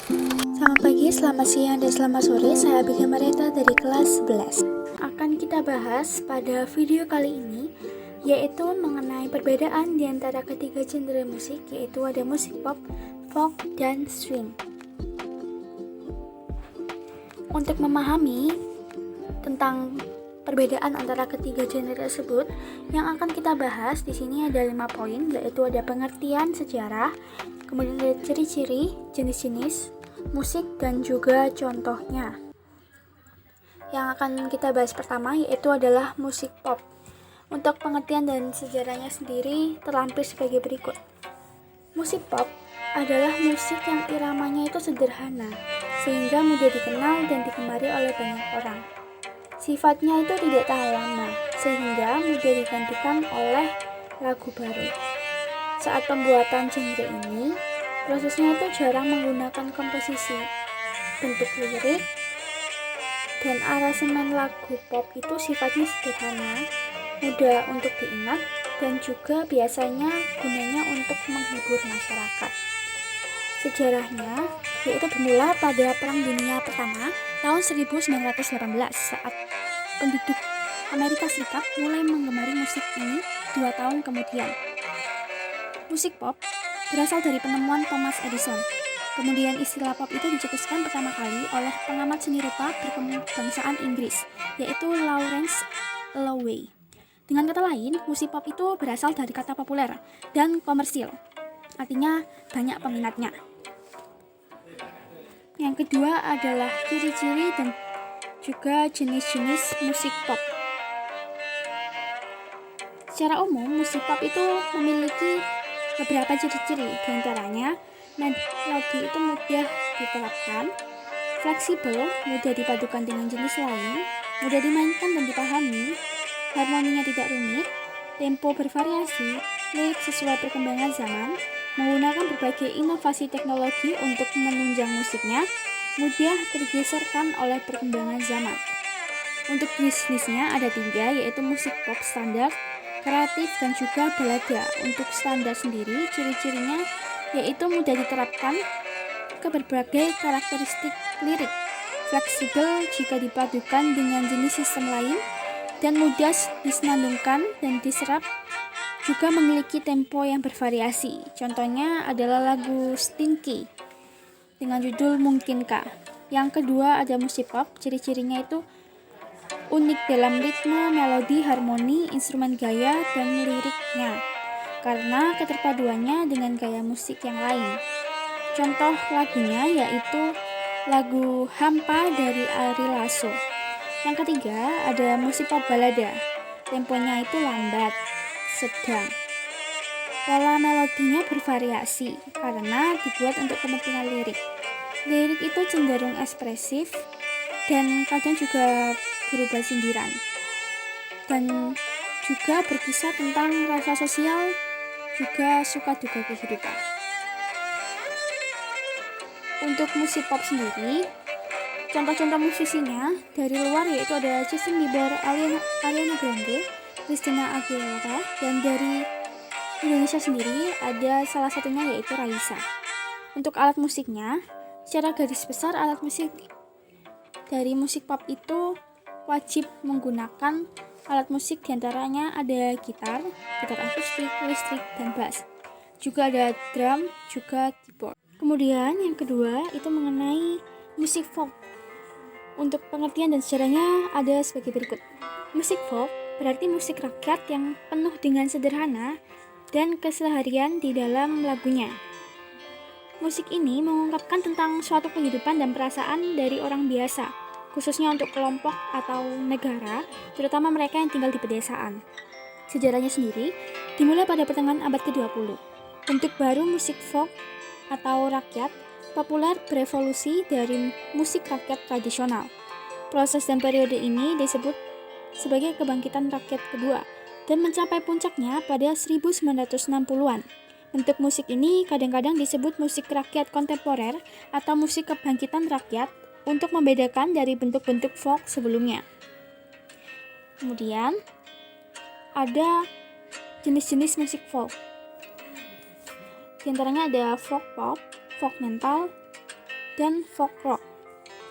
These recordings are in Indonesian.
Selamat pagi, selamat siang, dan selamat sore. Saya Abigail Mareta dari kelas 11. Akan kita bahas pada video kali ini, yaitu mengenai perbedaan di antara ketiga genre musik, yaitu ada musik pop, folk, dan swing. Untuk memahami tentang perbedaan antara ketiga genre tersebut, yang akan kita bahas di sini ada 5 poin, yaitu ada pengertian sejarah, kemudian ada ciri-ciri, jenis-jenis musik, dan juga contohnya. Yang akan kita bahas pertama yaitu adalah musik pop. Untuk pengertian dan sejarahnya sendiri terlampir sebagai berikut. Musik pop adalah musik yang iramanya itu sederhana, sehingga mudah dikenal dan digemari oleh banyak orang. Sifatnya itu tidak tahan lama, sehingga mudah digantikan oleh lagu baru. Saat pembuatan genre ini, prosesnya itu jarang menggunakan komposisi, bentuk lirik, dan aransemen lagu pop itu sifatnya sederhana, mudah untuk diingat, dan juga biasanya gunanya untuk menghibur masyarakat. Sejarahnya yaitu bermula pada Perang Dunia Pertama tahun 1918 saat penduduk Amerika Serikat mulai menggemari musik ini 2 tahun kemudian. Musik pop berasal dari penemuan Thomas Edison. Kemudian istilah pop itu dicetuskan pertama kali oleh pengamat seni rupa berkebangsaan Inggris, yaitu Lawrence Alloway. Dengan kata lain, musik pop itu berasal dari kata populer dan komersil, artinya banyak peminatnya. Yang kedua adalah ciri-ciri dan juga jenis-jenis musik pop. Secara umum, musik pop itu memiliki beberapa ciri-ciri, diantaranya melodi itu mudah diterapkan, fleksibel, mudah dipadukan dengan jenis lain, mudah dimainkan dan dipahami, harmoninya tidak rumit, tempo bervariasi, lirik sesuai perkembangan zaman, menggunakan berbagai inovasi teknologi untuk menunjang musiknya, mudah tergeserkan oleh perkembangan zaman. Untuk jenis-jenisnya ada 3, yaitu musik pop standar, kreatif, dan juga balada. Untuk standar sendiri, ciri-cirinya yaitu mudah diterapkan ke berbagai karakteristik lirik, fleksibel jika dipadukan dengan jenis sistem lain, dan mudah disenandungkan dan diserap, juga memiliki tempo yang bervariasi. Contohnya adalah lagu Stinky dengan judul Mungkinkah. Yang kedua ada musik pop, ciri-cirinya itu unik dalam ritme, melodi, harmoni, instrumen gaya, dan liriknya karena keterpaduannya dengan gaya musik yang lain. Contoh lagunya yaitu lagu Hampa dari Ari Lasso. Yang ketiga ada musik pop balada. Temponya itu lambat, sedang. Pola melodinya bervariasi karena dibuat untuk kepentingan lirik. Lirik itu cenderung ekspresif dan kadang juga berubah sindiran, dan juga berkisah tentang rasa sosial, juga suka duka kehidupan. Untuk musik pop sendiri, contoh-contoh musisinya dari luar yaitu ada Justin Bieber, Ariana Grande, Christina Aguilera, dan dari Indonesia sendiri ada salah satunya yaitu Raisa. Untuk alat musiknya, secara garis besar alat musik dari musik pop itu wajib menggunakan alat musik, diantaranya ada gitar akustik, listrik, dan bass. Juga ada drum, juga keyboard. Kemudian yang kedua itu mengenai musik folk. Untuk pengertian dan sejarahnya ada sebagai berikut. Musik folk berarti musik rakyat yang penuh dengan sederhana dan keseharian di dalam lagunya. Musik ini mengungkapkan tentang suatu kehidupan dan perasaan dari orang biasa, khususnya untuk kelompok atau negara, terutama mereka yang tinggal di pedesaan. Sejarahnya sendiri dimulai pada pertengahan abad ke-20. Bentuk baru musik folk atau rakyat populer berevolusi dari musik rakyat tradisional. Proses dan periode ini disebut sebagai kebangkitan rakyat kedua dan mencapai puncaknya pada 1960-an. Bentuk musik ini kadang-kadang disebut musik rakyat kontemporer atau musik kebangkitan rakyat untuk membedakan dari bentuk-bentuk folk sebelumnya. Kemudian ada jenis-jenis musik folk. Di antaranya ada folk pop, folk metal, dan folk rock.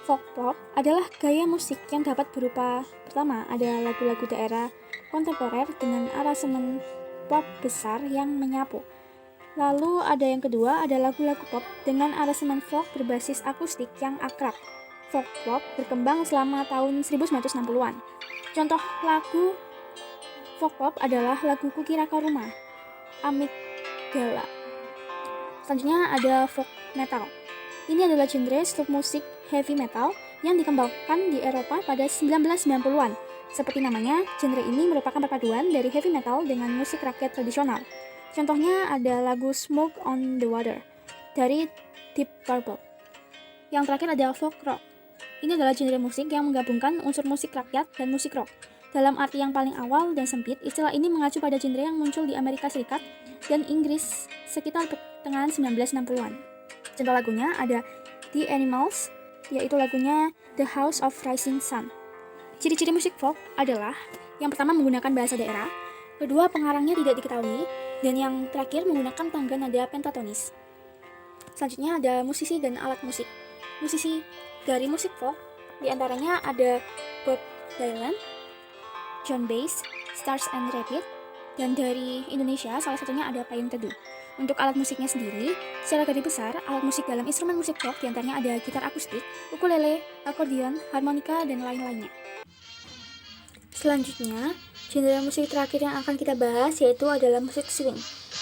Folk pop adalah gaya musik yang dapat berupa pertama ada lagu-lagu daerah kontemporer dengan aransemen pop besar yang menyapu. Lalu ada yang kedua ada lagu-lagu pop dengan aransemen folk berbasis akustik yang akrab. Folk pop berkembang selama tahun 1960-an. Contoh lagu folk pop adalah lagu Kukira Kau Rumah, Amigdala. Selanjutnya ada folk metal. Ini adalah genre submusik heavy metal yang dikembangkan di Eropa pada 1990-an. Seperti namanya, genre ini merupakan perpaduan dari heavy metal dengan musik rakyat tradisional. Contohnya ada lagu Smoke on the Water dari Deep Purple. Yang terakhir ada folk rock. Ini adalah genre musik yang menggabungkan unsur musik rakyat dan musik rock. Dalam arti yang paling awal dan sempit, istilah ini mengacu pada genre yang muncul di Amerika Serikat dan Inggris sekitar pertengahan 1960-an. Contoh lagunya ada The Animals, yaitu lagunya The House of Rising Sun. Ciri-ciri musik folk adalah yang pertama menggunakan bahasa daerah, kedua pengarangnya tidak diketahui, dan yang terakhir menggunakan tangga nada pentatonis. Selanjutnya ada musisi dan alat musik. Musisi dari musik folk diantaranya ada Bob Dylan, John Bass, Stars and Rabbit, dan dari Indonesia salah satunya ada Payung Teduh. Untuk alat musiknya sendiri, secara garis besar, alat musik dalam instrumen musik folk diantaranya ada gitar akustik, ukulele, akordeon, harmonika, dan lain-lainnya. Selanjutnya, genre musik terakhir yang akan kita bahas yaitu adalah musik swing.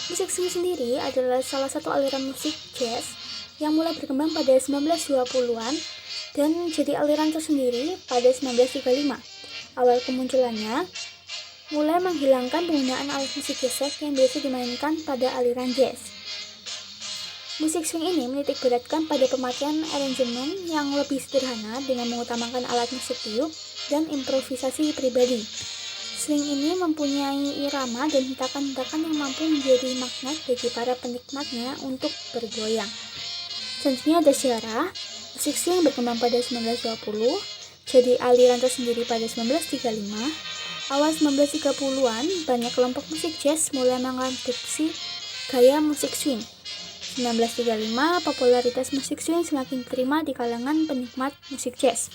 Musik swing sendiri adalah salah satu aliran musik jazz yang mulai berkembang pada 1920-an dan jadi aliran tersendiri pada 1935. Awal kemunculannya mulai menghilangkan penggunaan alat musik gesek yang biasa dimainkan pada aliran jazz. Musik swing ini menitik beratkan pada pemakaian aransemen yang lebih sederhana dengan mengutamakan alat musik tiup dan improvisasi pribadi. Swing ini mempunyai irama dan hentakan-hentakan yang mampu menjadi magnet bagi para penikmatnya untuk bergoyang. Selanjutnya ada sejarah. Musik swing berkembang pada 1920, jadi aliran tersendiri pada 1935. Awal 1930-an, banyak kelompok musik jazz mulai mengadopsi gaya musik swing. 1935, popularitas musik swing semakin diterima di kalangan penikmat musik jazz.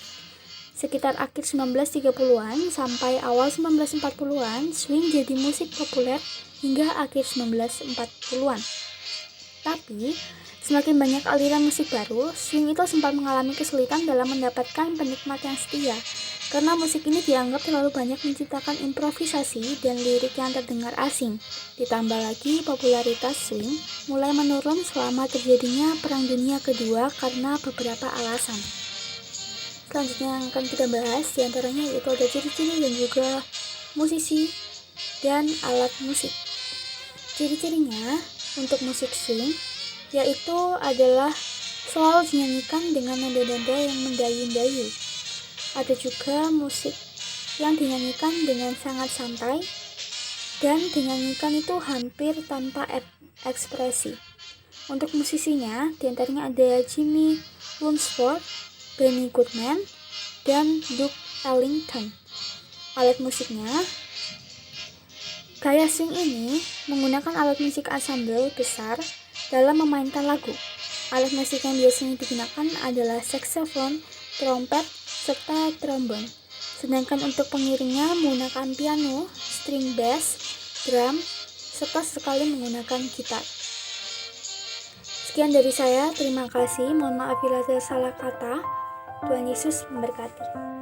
Sekitar akhir 1930-an sampai awal 1940-an, swing jadi musik populer hingga akhir 1940-an. Tapi, semakin banyak aliran musik baru, swing itu sempat mengalami kesulitan dalam mendapatkan penikmat yang setia. Karena musik ini dianggap terlalu banyak menciptakan improvisasi dan lirik yang terdengar asing. Ditambah lagi popularitas swing mulai menurun selama terjadinya Perang Dunia Kedua karena beberapa alasan. Selanjutnya yang akan kita bahas diantaranya yaitu ada ciri-ciri dan juga musisi dan alat musik. Ciri-cirinya untuk musik swing yaitu adalah selalu dinyanyikan dengan nada-nada yang mendayu-dayu. Ada juga musik yang dinyanyikan dengan sangat santai dan dinyanyikan itu hampir tanpa ekspresi. Untuk musisinya, diantaranya ada Jimmy Lunsford, Benny Goodman, dan Duke Ellington. Alat musiknya, gaya swing ini menggunakan alat musik ensemble besar dalam memainkan lagu. Alat musik yang biasanya digunakan adalah saksofon, trompet, serta trombon. Sedangkan untuk pengiringnya menggunakan piano, string bass, drum, serta sekali menggunakan gitar. Sekian dari saya, terima kasih. Mohon maaf bila ada salah kata. Tuhan Yesus memberkati.